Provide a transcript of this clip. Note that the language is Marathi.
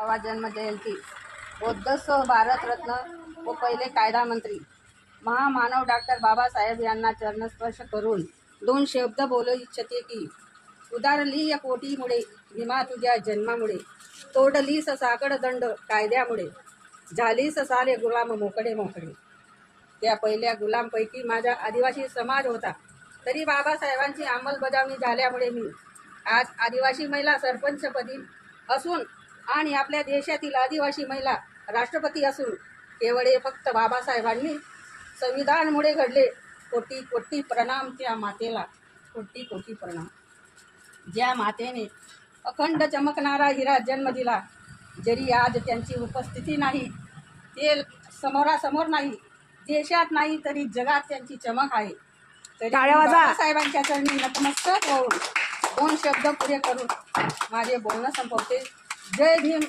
जन्म जयंती बौद्धस्व भारतरत्न व पहिले कायदा मंत्री महामानव डॉक्टर बाबासाहेब यांना चरणस्पर्श करून दोन शब्द बोलू इच्छिते की उदारली या कोटीमुळे भीमा तुझ्या जन्मामुळे तोडलीस साकड दंड कायद्यामुळे झालीस सारे गुलाम मोकळे मोकळे। त्या पहिल्या गुलामपैकी माझा आदिवासी समाज होता, तरी बाबासाहेबांची अंमलबजावणी झाल्यामुळे मी आज आदिवासी महिला सरपंचपदी असून आणि आपल्या देशातील आदिवासी महिला राष्ट्रपती असून केवळ फक्त बाबासाहेबांनी संविधानमुळे घडले। कोटी कोटी प्रणाम त्या मातेला, कोटी कोटी प्रणाम। ज्या मातेने अखंड चमकणारा हिरा जन्म दिला, जरी आज त्यांची उपस्थिती नाही, ते समोरासमोर नाही, देशात नाही तरी जगात त्यांची चमक आहे। तरी बाबासाहेबांच्या चरणी नतमस्तक होऊन दोन शब्द पुरे करून माझे बोलणं संपवते। जय भीम,